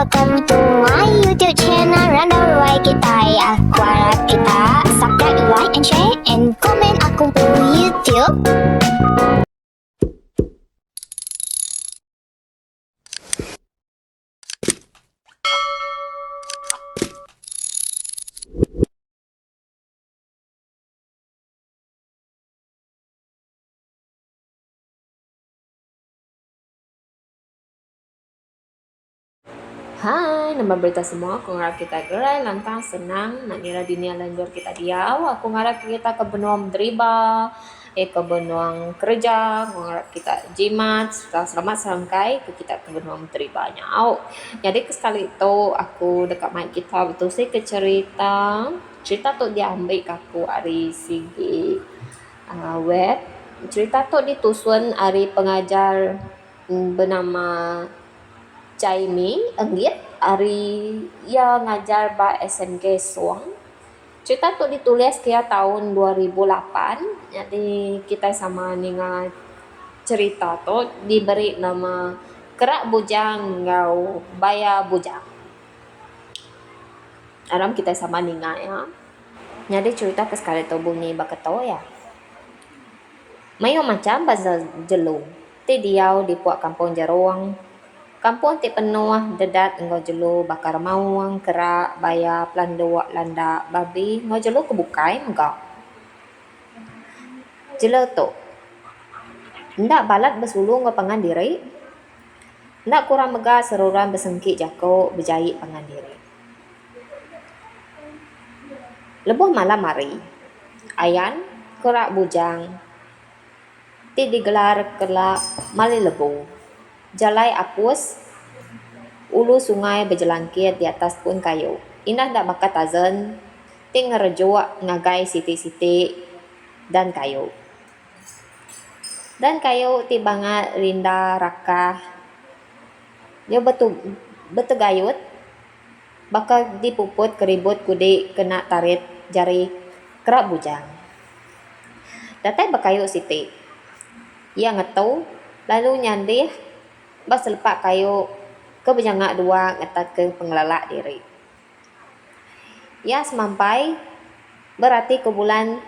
welcome to my YouTube channel Random Roy kita ya. Aku harap kita subscribe, like, and share, and comment aku di YouTube. Hai, nama berita semua. Aku ngarap kita gerai lantang senang nak ngira dunia lanjur kita diau. Aku ngarap kita ke benua menderiba, ke benua kerja. Aku ngarap kita jimat, selamat serangkai ke kita ke benua menderiba nyau. Jadi sekali itu aku dekat mic kita betul sih ke cerita tu dia ambil ke aku hari sigi web. Cerita tu ditusun hari pengajar bernama Jaime Enggit hari ia ngajar ba SMK Suang. Cerita tu ditulis kia tahun 2008. Jadi kita sama dengan cerita tu diberi nama Kerak Bujang Ngau Baya Bujang. Aram kita sama ninga ya. Jadi cerita ke sekali tu bunyi bakato ya. Mayo macam bazal jelung. Ti diau di puak kampung Jaruang. Kampung ti penuh dedat ngau jelu bakar mawang, kerak, baya, pelandua, landa, babi, ngau jelu kebukai megak. Jelu tu. Ndak balat bersulu ngau pangan diri. Ndak kurang megak seruran bersengkit jako berjahit pangan diri. Lebuh malam hari. Ayan, kerak bujang. Ti digelar kelak mali lebuh. Jalai apus, ulu sungai berjelangkit di atas pun kayu. Indah dak bakat tazen, ting ngerejua ngagai siti-siti dan kayu. Dan kayu ti bangat rinda rakah. Dia betul gayut, bakal dipuput keribut kudi kena tarit jari kerak bujang. Datai bakayu siti. Ia ngetau, lalu nyandih bas selepak kayu ke berjangak dua ngetat ke pengelalak diri. Ya semampai berarti ke bulan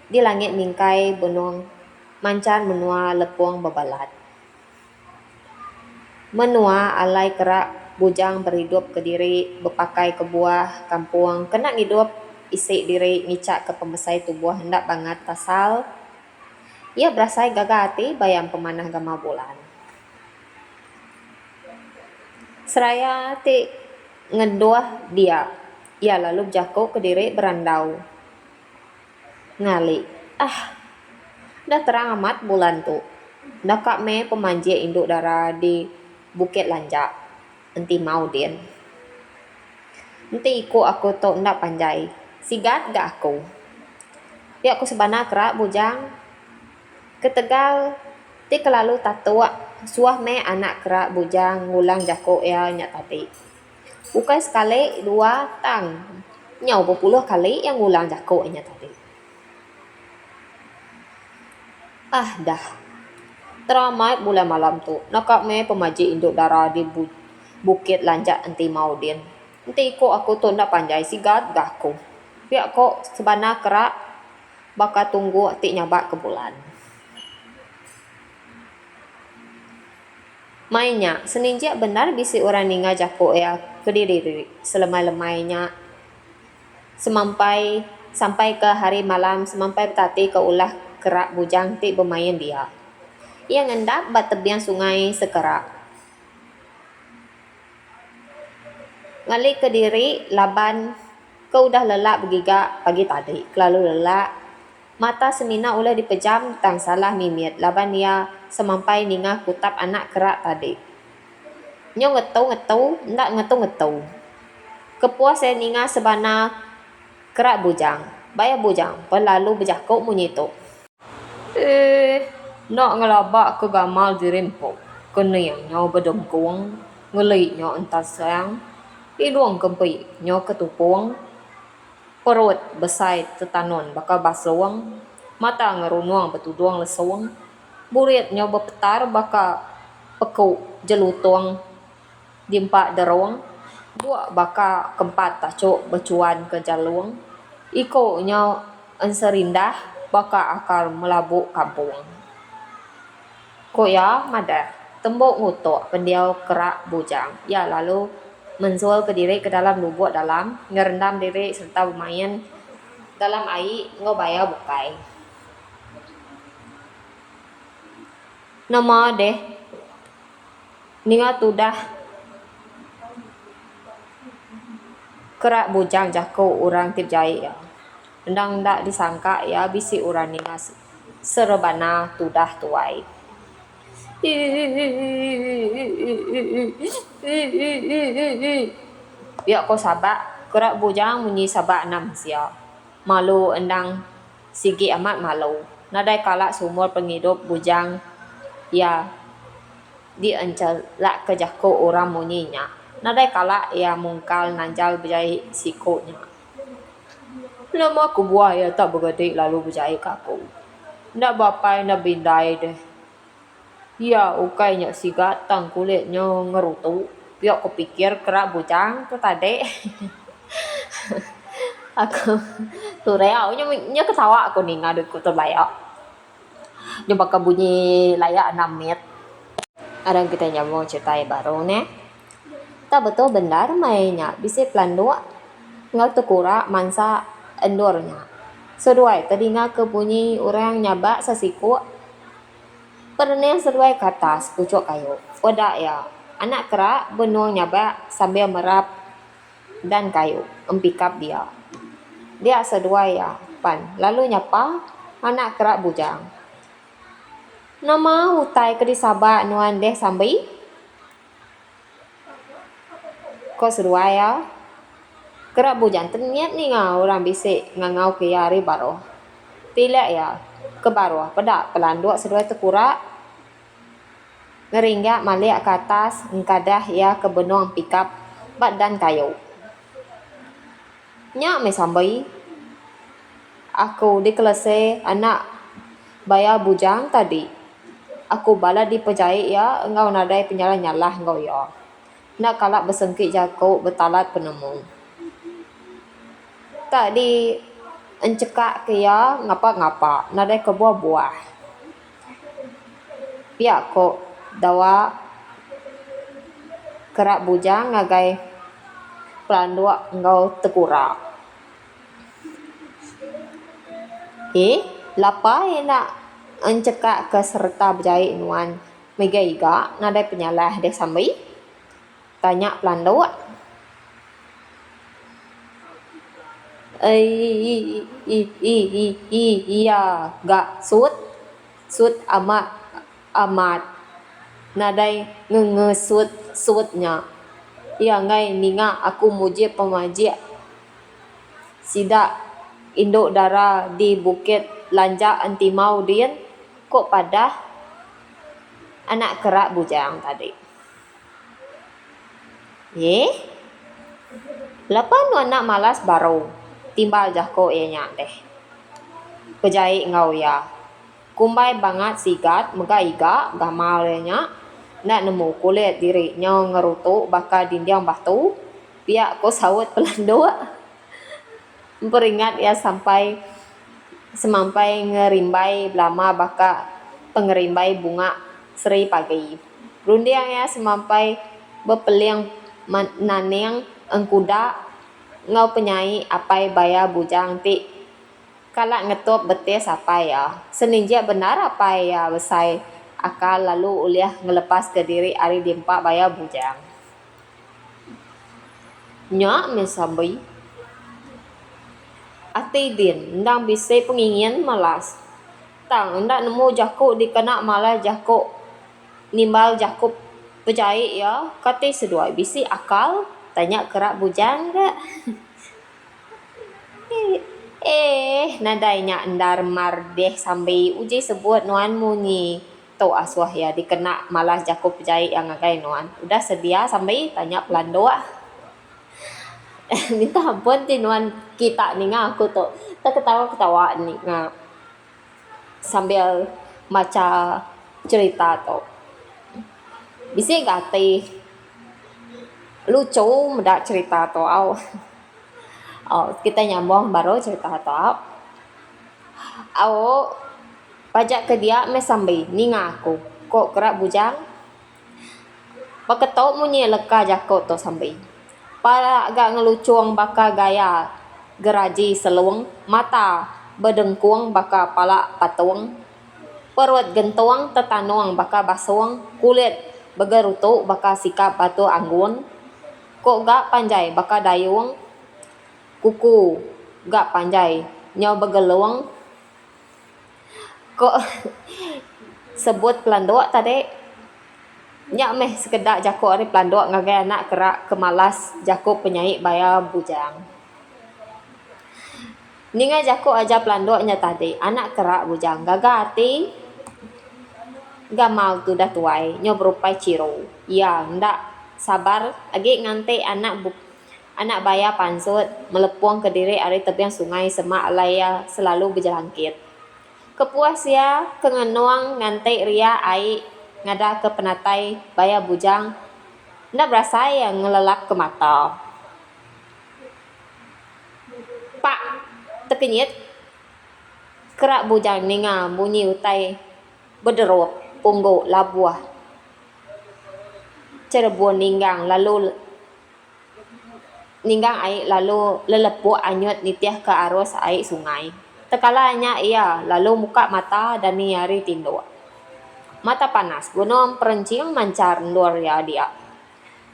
di langit mingkai benung mancar menua lepung bebalat. Menua alai kerak bujang berhidup ke diri berpakai ke buah kampung kena hidup isi diri ngicak ke pembesai tubuh hendak banget tasal. Ia berasai gagah hati bayang pemanah gama bulan. Seraya ti ngeduah dia. Ia lalu berjaku ke diri berandau. Ngali. Dah terang amat bulan tu. Dah kak me pemanjir induk dara di Bukit Lanjak. Enti mau din. Enti ikut aku tu ndak panjai. Sigat gak aku. Ya aku sebana kerak bujang. Ketegal ti kelalu tatua. Suah me anak kerak bujang ngulang jako ya nyak tadi. Bukan sekali dua tang. Nyau berpuluh kali yang ngulang jako nya tadi. Dah. Teramai bulan malam tu. Nakak me pemaji induk dara di Bukit Lanjak enti mau din. Enti ikut aku tu ndak panjai sigat gak aku. Biak kok sebana kerak bakal tunggu ti nyabak ke bulan. Mainnya, seninjak benar bisi orang ninga jako ya kediri selemai-lemainya. Sampai ke hari malam semampai bertati ke ulah kerak bujang ti bermain dia. Ia ngendap bat tebiang sungai sekerak. Ngali ke diri laban kau dah lelak bergigak pagi tadi. Kelalu lelak mata semina ulah dipejam tang salah mimit laban ia semampai ninga kutap anak kerak tadi. Nyo ngetau, ndak ngetau. Kepuas saya ninga sebana kerak bujang. Baya bujang, pelalu berjakuk munyi tu. Nak ngelabak ke gamal dirimpo. Kena yang nyo bedengkung, ngelik nyo entas sayang. Hidung kempi nyo ketupung. Perut besai tetanon bakal basuang. Mata ngerunuang betuduang lesuang. Burit nyo berpetar bakal pekuk jelutuang. di empat derong buat baka keempat tacuk bercuan ke jalung ikutnya enserindah baka akar melabuk kampung ko ya mada tembok ngutuk pendiau kerak bujang ya lalu menzual ke diri ke dalam lubuk dalam ngerendam diri serta bermain dalam air ngobaya bukai nama deh ninga tudah kerak bujang jako orang tip jai ya ndang ndak disangka ya bisi orang ninga serebana tudah tuai ya ko sabak kerak bujang munyi sabak 6 sia malu endang sigi amat malu nadai kalak sumur penghidup bujang ya di encel lak ke jako orang munyinya nadai kalak ya mungkal nanjal berjai sikonya lama aku buah ya tak bergedik lalu berjai kaku ndak bapai ndak bindai deh ya ukainya si gatang kulitnya ngerutu biar aku pikir kerak bujang tu tadi aku tu reau nya ketawa aku nih ngaduk tu layak dia bakal bunyi layak 6 menit ada kita nyambung cerita yang baru nih tak betul benar mainnya bisa pelanduk ngal tekura mansa endornya seruai teringat ke bunyi orang nyabak sasiku pernah seruai ke atas pucuk kayu odak ya anak kerak benuang nyabak sambil merap dan kayu empikap dia seruai ya pan lalu nyapa anak kerak bujang nama utai ke disabak nuan deh sambil ko seruai ya kerak bujang terniat nih ngau orang bisik ngangau ke yari baru tidak ya ke bawah pedak pelanduk seruai tekura ngeringgak malik ke atas ngkadah ya ke benung pikap badan kayu nyak me sambai aku di kelase anak baya bujang tadi aku bala di pejai ya engau nadai penyala nyalah engau ya nak kalak bersengkit jako betalat penemu tadi encekak ke ya ngapa-ngapa nadai ke buah-buah ya kok dawa kerak bujang ngagai pelanduk engau tekura lapa nak encekak ke serta berjai nuan mega-iga nadai penyalah deh sampai tanya pelanduk iya gak sud amat nadai sudnya iya ngai ninga aku mujib pemajik sidak induk dara di bukit lanjak antimau dian kok pada anak kerak bujang tadi lapan anak malas baru timbal jako ianya deh pejai ngau ya kumbai banget sigat mega iga gamal nya nak nemu kulit dirinya ngerutu bakal dindiang batu pihak ko sawut pelanduk peringat ya sampai semampai ngerimbai belama baka pengerimbai bunga seri pagi rundiang ya semampai bepeliang naneng engkuda ngau penyai apai baya bujang ti kalak ngetup betis apa ya seninja benar apa ya besai akal lalu uliah ngelepas ke diri ari dimpak baya bujang nyak mesambai ati din ndang bisa pengingin malas tang ndak nemu jako dikena malah jako nimbal jako pejai ya kate seduai bisi akal tanya kerak bujang gak nadainya endar mardeh sampai uji sebut nuan muni to aswah ya dikena malah jako pejai yang ngagai nuan udah sedia sampai tanya pelanduk minta ampun ti nuan kita nih aku tuh tak ketawa nih sambil maca cerita tuh bisa gati lucu mendak cerita tu au. Kita nyambung baru cerita tu au pajak ke dia me sambil ni ngaku kok kerak bujang paketok munyi leka jako to sambil para agak ngelucuang baka gaya geraji seluang mata bedengkuang baka pala patuang perut gentuang tetanuang baka basuang kulit begerutu baka sikap batu anggun kok gak panjai baka dayung kuku gak panjai nyau begeluang kok sebut pelandok tadi nyak meh sekedak jako ari pelandok ngagai anak kerak kemalas jako penyanyi baya bujang ninga jako aja pelandoknya tadi anak kerak bujang gaga hati gak mau tu dah tuai nyo berupai ciro ya ndak sabar agi ngante anak baya pansut melepuang ke diri ari tepian sungai semak alaya selalu berjalangkit kepuas ya kengenuang ngante ria ai ngada ke penatai baya bujang ndak berasa yang ngelelap ke mata pak tekenyit kerak bujang ninga bunyi utai bederok punggo labuah cerebon ninggang lalu ninggang ai lalu lelepu anyut nitiah ke arus ai sungai tekalanya ia lalu muka mata dan niari tindo mata panas gunung perencing mancar luar ya dia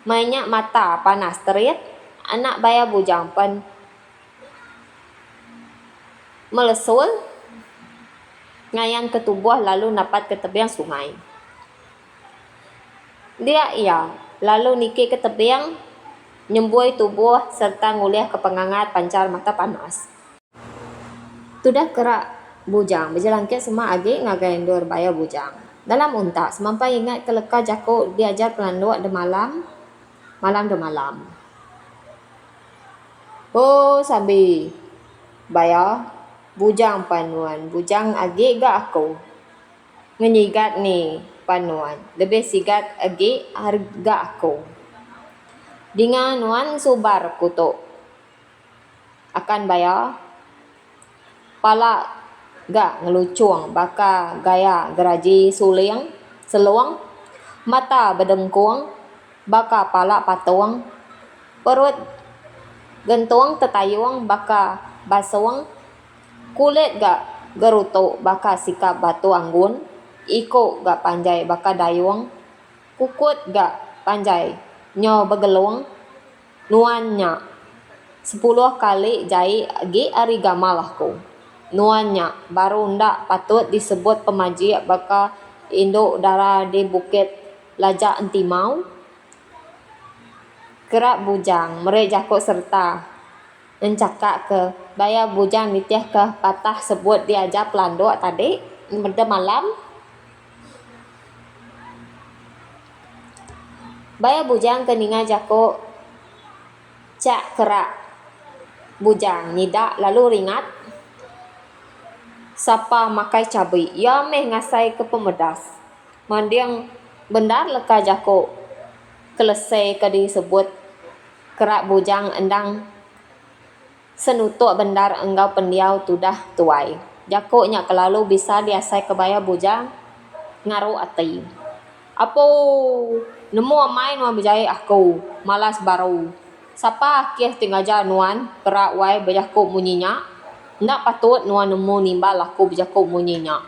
mainnya mata panas terit anak baya bujang pen melesul ngayan ke tubuh lalu napat ke tebiang sungai dia ia lalu niki ke tebiang nyembui tubuh serta nguliah ke pengangat pancar mata panas sudah kerak bujang berjalangkit semua agi ngagaindur baya bujang dalam untak semampai ingat keleka jako diajar pelanduk de malam de malam oh sabi baya bujang panuan bujang agi gak aku ngenyigat ni panuan lebih sigat agi harga aku dengan nuan subar kutuk akan baya pala gak ngelucuang baka gaya geraji suliang seluang mata bedengkuang baka pala patuang perut gentuang tetayuang baka basuang kulit gak gerutu baka sikap batu anggun iko gak panjai baka dayuang kukut gak panjai nyo begeluang nuannya 10 kali jai agi ari gamalahku nuannya baru ndak patut disebut pemaji baka induk darah di bukit lajak entimau kerak bujang mere jako serta encakak ke baya bujang nitiah ke patah sebut diajak pelanduk tadi pada malam baya bujang keninga jako cak kerak bujang nidak lalu ringat sapa makai cabai ya meh ngasai ke pemedas mandiang bendar leka jako kelesai ke disebut kerak bujang endang senutuk bendar enggau pendiau tudah tuai jako nya kelalu bisa diasai ke baya bujang ngaru ati apo nemu amai nuan bejai aku malas baru sapa kieh tingaja nuan kerak wai bejako munyinya ndak patut nuan nemu nimbal aku bejako munyinya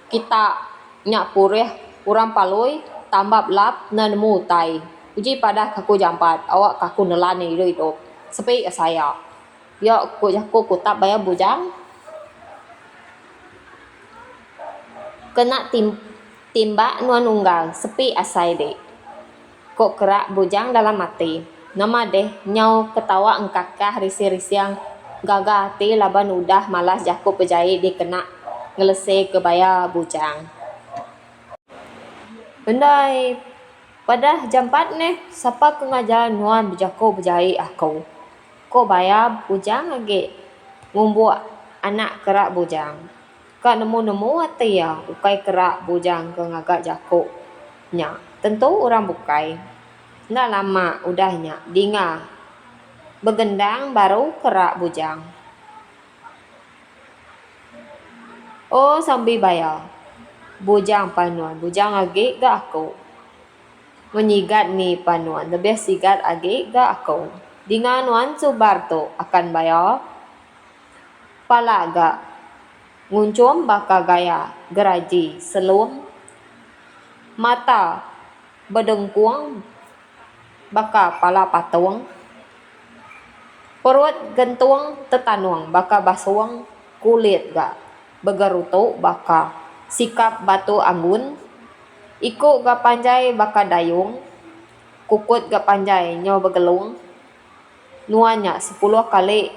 kita nyak pureh urang paloi tambap lap na nemu tai uji pada kaku jampat awak kaku nelani hidup sepi saya yo ku jako kutap baya bujang kena timba nuan unggal sepi asai dek kok kerak bujang dalam mati nama deh nyau ketawa engkakah risi-risiang gagah hati laban udah malas jako pejai dikena ngelese ke baya bujang bendai pada jam 4 nih siapa ke ngajalan nuan bejako bejai aku kok baya bujang lagi ngumbu anak kerak bujang kak nemu-nemu hati ya ukai kerak bujang ke ngagak jako nya tentu orang bukai Nggak lama udahnya, dinga. Begendang baru kerak bujang. Oh sambil bayar. Bujang panuan, bujang agi gak aku. Menyigat ni panuan, lebih sigat agi gak aku. Dengan nuan Subarto akan bayar. Pala gak. Nguncum baka gaya, geraji, selum. Mata bedengkuang, baka pala patuang. Perut gentuang tetanuang, baka basuang kulit gak. Begerutu baka sikap batu anggun. Ikut gak panjai baka dayung. Kukut gak panjai nyo begelung. Nuanya 10 kali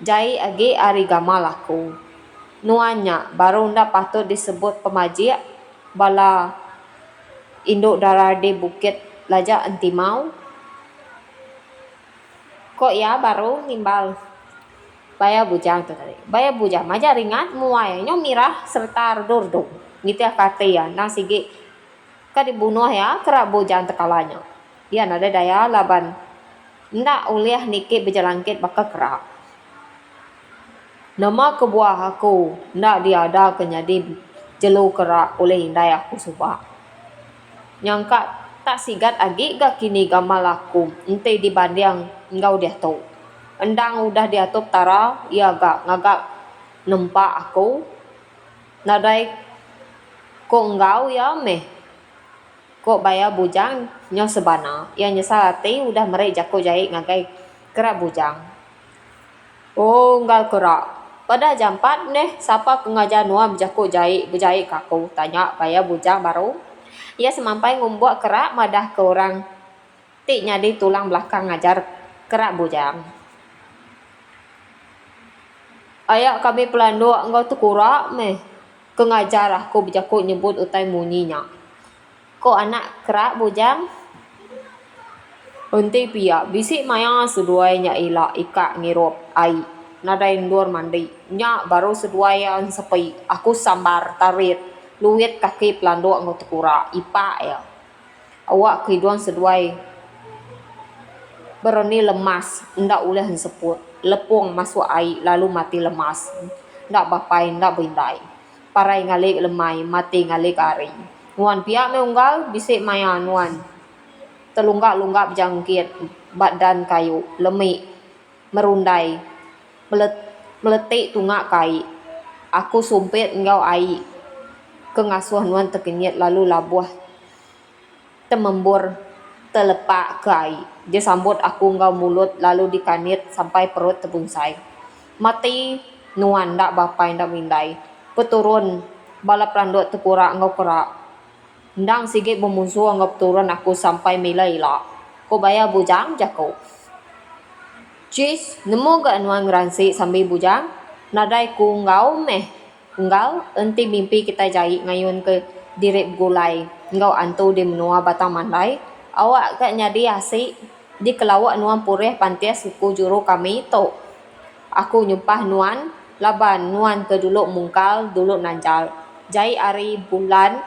jai agi ari gamal aku. Nuanya baru ndak patut disebut pemajik bala induk darah di bukit lajak entimau. Kok ya baru nimbal Baya bujang tu tadi. Baya bujang maja ringat muai nyo mirah serta durdung. Gitu ya kata ya nang sigi ka dibunuh ya kerak bujang tekalanya. Ya nada daya laban ndak uliah niki bejalangkit baka kerak. Nama kebuah aku ndak diada kenyadi jelu kerak oleh hindai aku subak. Nyangka tak sigat agi gak kini gamal aku ente dibanding engkau dia tu. Endang udah diatup tara, ya ngagak nempak aku. Nadai kok engkau ya meh. Kok baya bujang nyo sebana. Ya nyesal hati udah merek jako jahit ngagai kerak bujang. Oh engkau kerak. Pada jam 4 neh siapa pengajar nuam jako jahit berjahit kaku. Tanya baya bujang baru. Ya semampai ngumbuak kerak madah ke orang. Tik nyadi tulang belakang ngajar kerak bujang. Ayak kami pelanduk engkau tu kurak meh. Kengajar aku berjakut nyebut utai munyinya. Kok anak kerak bujang? Henti pia, bisik maya seduainya ila ikak ngirop ai. Nadai ndur mandi. Nyak baru seduaian sepi. Aku sambar tarit. Luit kaki pelanduk engkau tu kurak. Ipak ya. Awak kehiduan seduai. Berani lemas. Ndak uleh sebut. Lepung masuk air lalu mati lemas. Ndak bapai, ndak berindai. Parai ngalik lemai, mati ngalik ari. Nuan piak meunggal, bisik maya nuan. Telunggak-lunggak jangkit, badan kayu, lemik, merundai, meletik tungak kai. Aku sumpit engkau air. Kengasuh nuan terkenyit lalu labuh. Temembur telepak ke air. Dia sambut aku engkau mulut lalu dikanit sampai perut terbungsai. Mati nuan ndak bapai ndak mindai. Peturun bala pelanduk terkurak engkau kerak. Ndang sigit memusuh engkau turun aku sampai mila ila. Ko baya bujang jako. Cis nemu gak nuan ngeransi sambil bujang. Nadai ku engkau meh. Engkau enti mimpi kita jahit ngayun ke dirip gulai. Engkau antu di menua batang mandai. Awak gak nyadi asik. Di kelawak nuan purih pantias suku juru kami tu. Aku nyumpah nuan, laban nuan ke duluk mungkal, duluk nanjal. Jai ari bulan,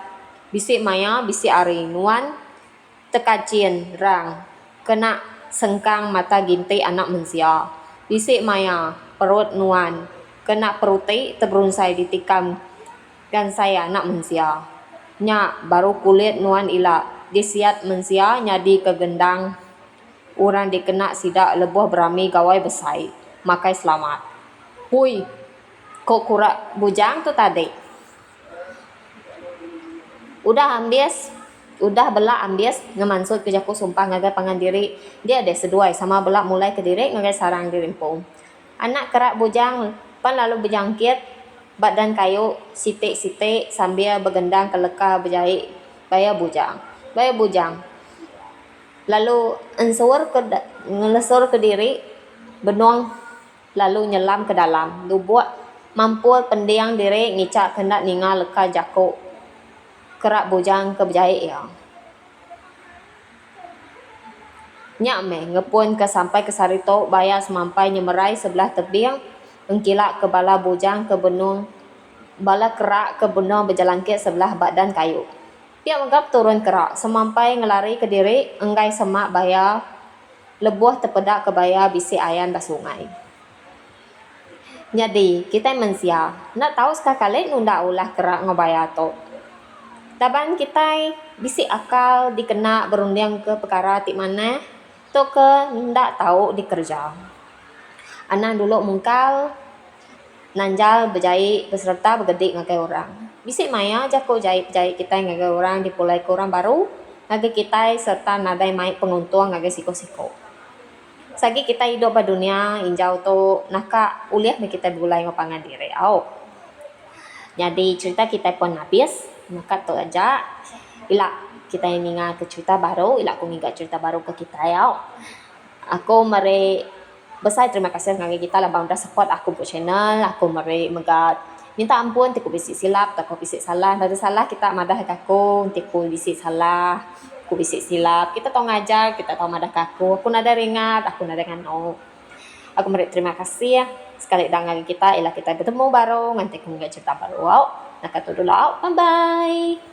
bisik maya, bisik ari nuan, tekacin rang, kena sengkang mata ginti anak mensia. Bisik maya, perut nuan, kena peruti terberunsai ditikam dan saya anak mensia. Nyak baru kulit nuan ila, disiat mensia nyadi kegendang. Orang dikena sidak lebuh berami gawai besai. Makai selamat. Hui, kok kurak bujang tu tadi? Udah ambies, udah belak ambies ngemansut ke jaku sumpah ngagai pangan diri. Dia ada seduai sama belak mulai ke diri ngagai sarang dirimpung. Anak kerak bujang pan lalu berjangkit badan kayu sitik-sitik sambil bergendang ke lekah berjahit baya bujang. Baya bujang. Lalu ngelesur ke diri, benuang lalu nyelam ke dalam. Lubuak mampu pendiang diri ngicak kendak ningal leka jako kerak bujang ke berjahit ya. Nyak meh ngepun ke sampai ke sarito baya semampai nyemerai sebelah tebing engkilak ke bala bujang ke benung bala kerak ke benung berjalangkit sebelah badan kayu. Pihak menggap turun kerak, semampai ngelari ke diri, enggai semak baya, lebuh terpedak ke baya bisi ayan dah sungai. Jadi, kita mensia, nak tahu sekali nunda ulah kerak ngobaya tu. Taban kita bisi akal dikena berundang ke perkara ti mana, tu ke ndak tahu dikerja. Anak dulu mungkal, nanjal berjahit beserta bergedik ngagai orang. Bisik maya jako jahit kita ngagai orang dipulai ke orang baru, ngagai kita serta nadai mai penguntung ngagai siko-siko. Sagi kita hidup di dunia injau tu naka uliah me kita bulai ngopangan diri au. Jadi cerita kita pun habis, maka tu aja. Ila kita ingat ke cerita baru, ila aku ingat cerita baru ke kita au. Aku mari besar terima kasih ngagai kita lah bang dah support aku buat channel. Aku mari megat minta ampun tiku bisik silap, tiku bisik salah. Dari salah kita madah aku, tiku bisik salah, aku bisik silap. Kita tahu ngajar, kita tahu madah aku. Aku nada ringat, aku nada ngano. Aku mari terima kasih ya. Sekali dengan kita, ialah kita bertemu baru, nanti aku cerita baru. Nak kata dulu, bye bye.